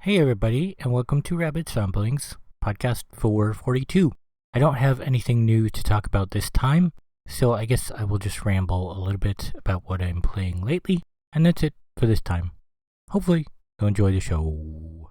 Hey everybody, and welcome to rabb1t's Ramblings, podcast 442. I don't have anything new to talk about this time, so I guess I will just ramble a little bit about what I'm playing lately, and that's it for this time. Hopefully, you'll enjoy the show.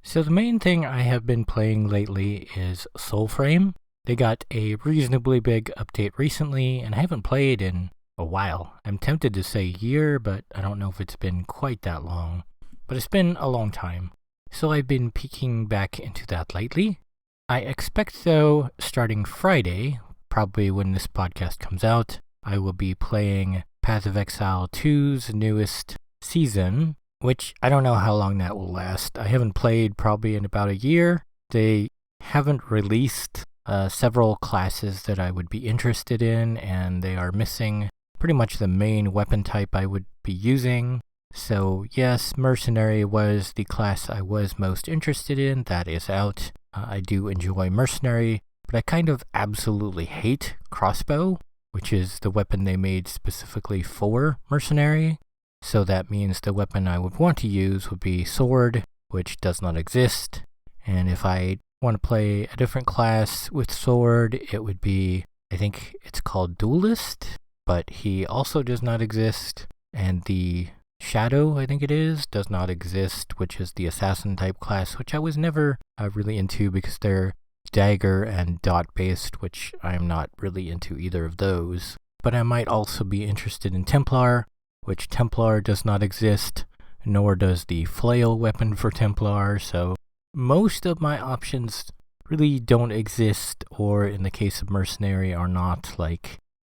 So the main thing I have been playing lately is Soulframe. They got a reasonably big update recently, and I haven't played in a while. I'm tempted to say year, but I don't know if it's been quite that long. But it's been a long time. So I've been peeking back into that lately. I expect though, starting Friday, probably when this podcast comes out, I will be playing Path of Exile 2's newest season, which I don't know how long that will last. I haven't played probably in about a year. They haven't released several classes that I would be interested in, and they are missing pretty much the main weapon type I would be using. So yes, Mercenary was the class I was most interested in. That is out. I do enjoy Mercenary, but I kind of absolutely hate Crossbow, which is the weapon they made specifically for Mercenary. So that means the weapon I would want to use would be Sword, which does not exist. And if I want to play a different class with Sword, it would be, I think it's called Duelist, but he also does not exist. And the Shadow, I think it is, does not exist, which is the Assassin type class, which I was never really into because they're dagger and dot based, which I'm not really into either of those. But I might also be interested in Templar, which Templar does not exist, nor does the flail weapon for Templar, so most of my options really don't exist, or in the case of Mercenary are not,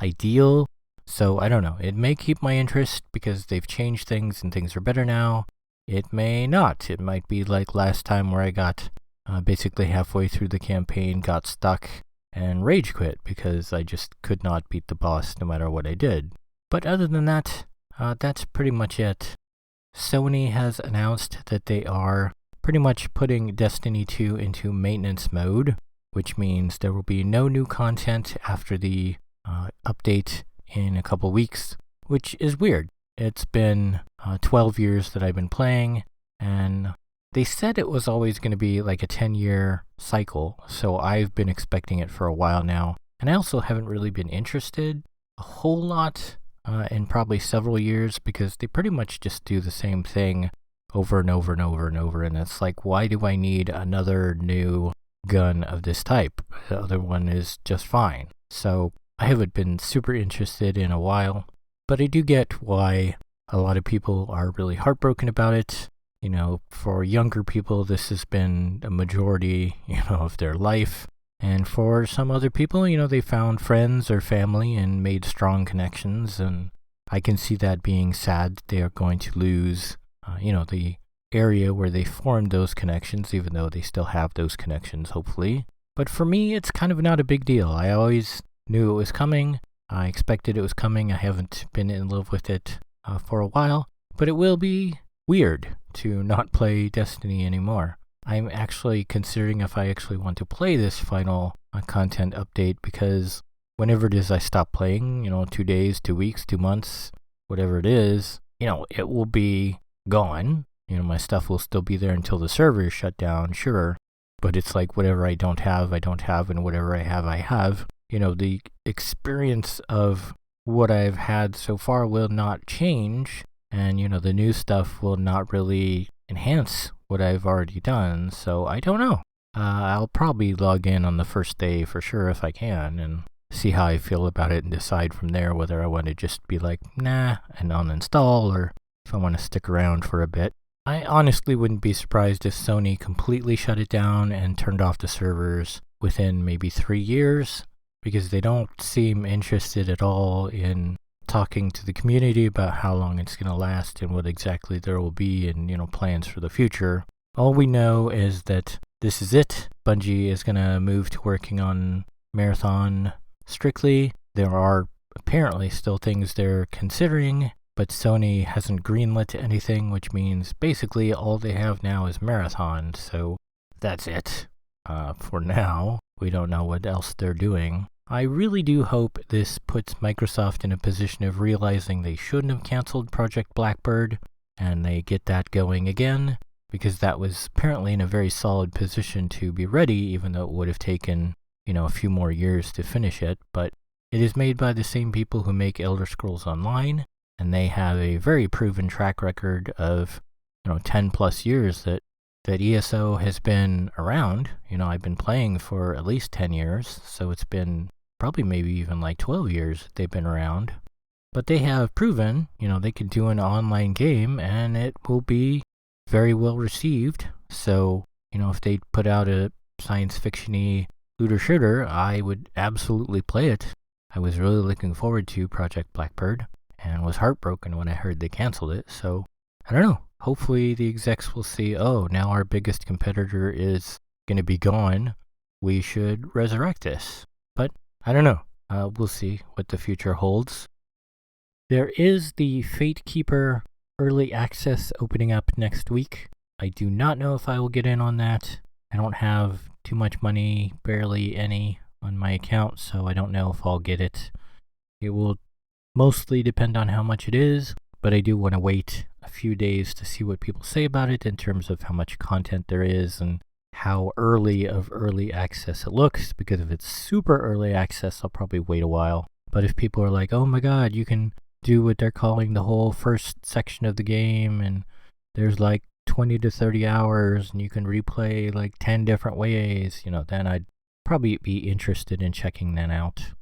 ideal. So I don't know, it may keep my interest because they've changed things and things are better now. It may not. It might be like last time where I got basically halfway through the campaign, got stuck, and rage quit because I just could not beat the boss no matter what I did. But other than that, that's pretty much it. Sony has announced that they are pretty much putting Destiny 2 into maintenance mode, which means there will be no new content after the update in a couple weeks, which is weird. It's been 12 years that I've been playing, and they said it was always going to be like a 10-year cycle, so I've been expecting it for a while now, and I also haven't really been interested a whole lot in probably several years because they pretty much just do the same thing over and over and over and over, and it's like, why do I need another new gun of this type? The other one is just fine. So I haven't been super interested in a while, but I do get why a lot of people are really heartbroken about it. You know, for younger people, this has been a majority, of their life. And for some other people, they found friends or family and made strong connections, and I can see that being sad. They are going to lose, the area where they formed those connections, even though they still have those connections, hopefully. But for me, it's kind of not a big deal. I always knew it was coming. I expected it was coming. I haven't been in love with it for a while, but it will be weird to not play Destiny anymore. I'm actually considering if I actually want to play this final content update, because whenever it is I stop playing, 2 days, 2 weeks, 2 months, whatever it is, it will be gone. My stuff will still be there until the server is shut down, sure. But it's like whatever I don't have, and whatever I have. The experience of what I've had so far will not change, and, the new stuff will not really enhance what I've already done, so I don't know. I'll probably log in on the first day for sure if I can, and see how I feel about it and decide from there whether I want to just be like, nah, and uninstall, or if I want to stick around for a bit. I honestly wouldn't be surprised if Sony completely shut it down and turned off the servers within maybe 3 years, because they don't seem interested at all in talking to the community about how long it's going to last and what exactly there will be and, plans for the future. All we know is that this is it. Bungie is going to move to working on Marathon strictly. There are apparently still things they're considering, but Sony hasn't greenlit anything, which means basically all they have now is Marathon. So that's it for now. We don't know what else they're doing. I really do hope this puts Microsoft in a position of realizing they shouldn't have canceled Project Blackbird, and they get that going again, because that was apparently in a very solid position to be ready, even though it would have taken, a few more years to finish it. But it is made by the same people who make Elder Scrolls Online, and they have a very proven track record of, 10 plus years that ESO has been around. I've been playing for at least 10 years, so it's been probably maybe even like 12 years they've been around. But they have proven, they can do an online game and it will be very well received. So, if they put out a science fiction-y looter shooter, I would absolutely play it. I was really looking forward to Project Blackbird and was heartbroken when I heard they canceled it. So, I don't know. Hopefully the execs will see, oh, now our biggest competitor is going to be gone. We should resurrect this. But I don't know. We'll see what the future holds. There is the Fatekeeper early access opening up next week. I do not know if I will get in on that. I don't have too much money, barely any, on my account, so I don't know if I'll get it. It will mostly depend on how much it is, but I do want to wait a few days to see what people say about it in terms of how much content there is and how early of early access it looks, because if it's super early access, I'll probably wait a while. But if people are like, oh my god, you can do what they're calling the whole first section of the game, and there's like 20 to 30 hours, and you can replay like 10 different ways, then I'd probably be interested in checking that out.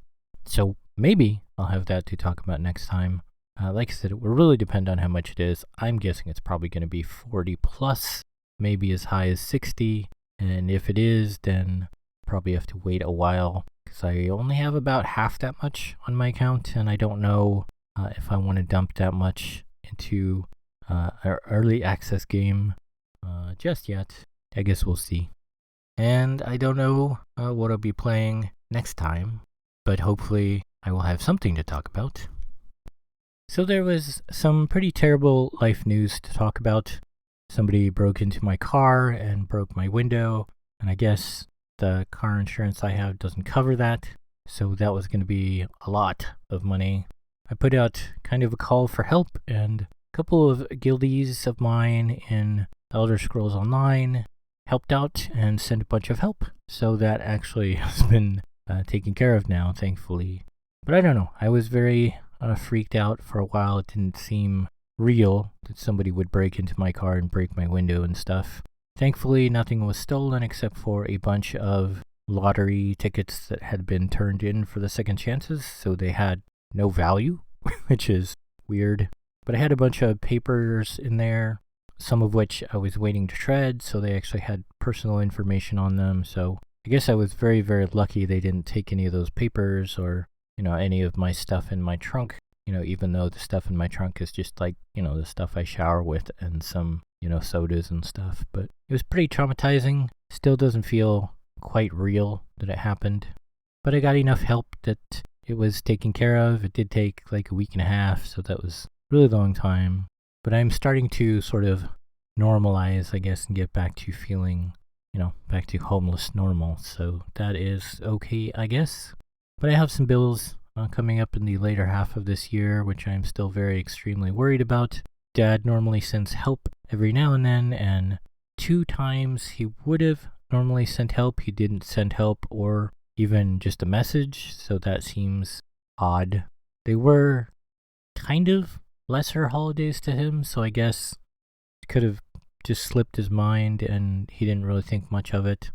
So maybe I'll have that to talk about next time. Like I said, it will really depend on how much it is. I'm guessing it's probably going to be 40 plus, maybe as high as 60. And if it is, then probably have to wait a while, because I only have about half that much on my account, and I don't know if I want to dump that much into our early access game just yet. I guess we'll see. And I don't know what I'll be playing next time, but hopefully I will have something to talk about. So there was some pretty terrible life news to talk about. Somebody broke into my car and broke my window, and I guess the car insurance I have doesn't cover that, so that was going to be a lot of money. I put out kind of a call for help, and a couple of guildies of mine in Elder Scrolls Online helped out and sent a bunch of help, so that actually has been taken care of now, thankfully. But I don't know, I was very freaked out for a while. It didn't seem real that somebody would break into my car and break my window and stuff. Thankfully, nothing was stolen except for a bunch of lottery tickets that had been turned in for the second chances, so they had no value, which is weird. But I had a bunch of papers in there, some of which I was waiting to shred, so they actually had personal information on them. So I guess I was very, very lucky they didn't take any of those papers or, any of my stuff in my trunk, even though the stuff in my trunk is just like, the stuff I shower with and some, sodas and stuff. But it was pretty traumatizing. Still doesn't feel quite real that it happened. But I got enough help that it was taken care of. It did take like a week and a half, so that was a really long time. But I'm starting to sort of normalize, I guess, and get back to feeling, back to homeless normal. So that is okay, I guess. But I have some bills coming up in the later half of this year, which I'm still very extremely worried about. Dad normally sends help every now and then, and 2 times he would have normally sent help. He didn't send help or even just a message, so that seems odd. They were kind of lesser holidays to him, so I guess it could have just slipped his mind and he didn't really think much of it.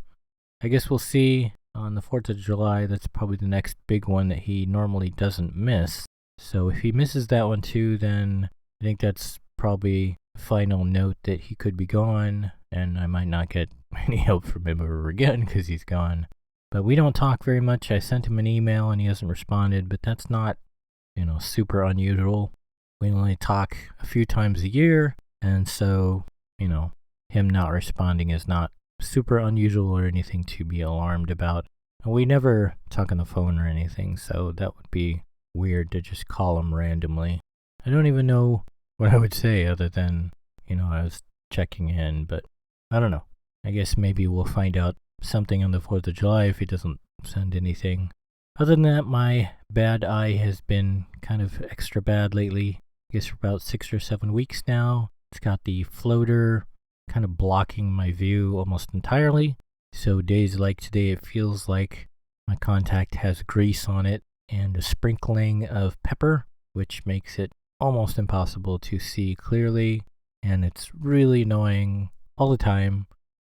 I guess we'll see. On the 4th of July, that's probably the next big one that he normally doesn't miss. So if he misses that one too, then I think that's probably the final note that he could be gone, and I might not get any help from him ever again because he's gone. But we don't talk very much. I sent him an email and he hasn't responded, but that's not, super unusual. We only talk a few times a year, and so, him not responding is not super unusual or anything to be alarmed about. And we never talk on the phone or anything, so that would be weird to just call him randomly. I don't even know what I would say other than, I was checking in, but I don't know. I guess maybe we'll find out something on the 4th of July if he doesn't send anything. Other than that, my bad eye has been kind of extra bad lately. I guess for about 6 or 7 weeks now. It's got the floater kind of blocking my view almost entirely. So days like today, it feels like my contact has grease on it and a sprinkling of pepper, which makes it almost impossible to see clearly. And it's really annoying all the time.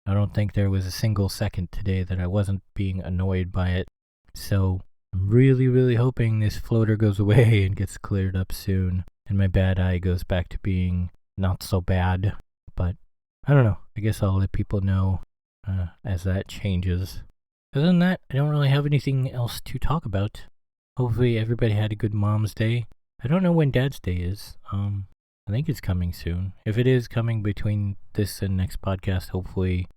I don't think there was a single second today that I wasn't being annoyed by it. So I'm really, really hoping this floater goes away and gets cleared up soon, and my bad eye goes back to being not so bad. But I don't know. I guess I'll let people know as that changes. Other than that, I don't really have anything else to talk about. Hopefully everybody had a good Mom's Day. I don't know when Dad's Day is. I think it's coming soon. If it is coming between this and next podcast, hopefully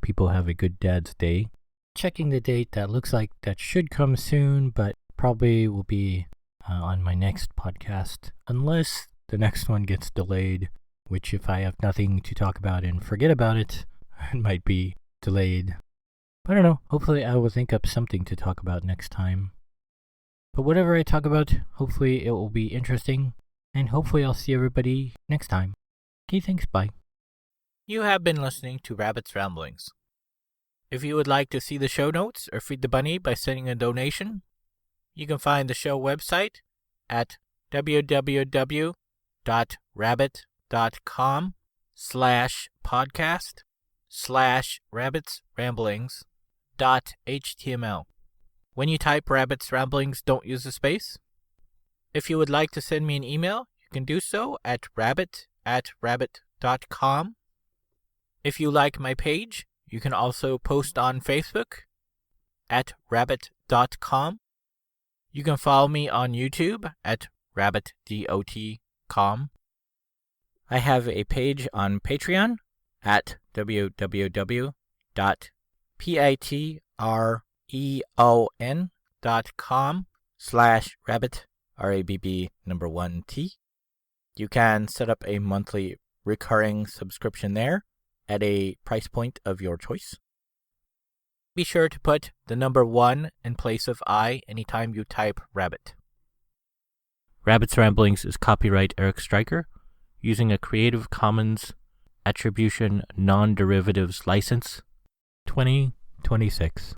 people have a good Dad's Day. Checking the date, that looks like that should come soon, but probably will be on my next podcast, unless the next one gets delayed, which if I have nothing to talk about and forget about it, it might be delayed. But I don't know, hopefully I will think up something to talk about next time. But whatever I talk about, hopefully it will be interesting, and hopefully I'll see everybody next time. Okay, thanks, bye. You have been listening to Rabbit's Ramblings. If you would like to see the show notes or feed the bunny by sending a donation, you can find the show website at www.rabbit.com/podcast/rabbitsramblings.html. When you type Rabbit's Ramblings, don't use a space. If you would like to send me an email, you can do so at rabbit@rabbit.com. If you like my page, you can also post on Facebook at rabb1t's. You can follow me on YouTube at rabb1t's. I have a page on Patreon at www.patreon.com/rabbit, RABB1T. You can set up a monthly recurring subscription there at a price point of your choice. Be sure to put the number 1 in place of I anytime you type rabbit. Rabbit's Ramblings is copyright Eric Stryker, using a Creative Commons Attribution Non-Derivatives License 2026.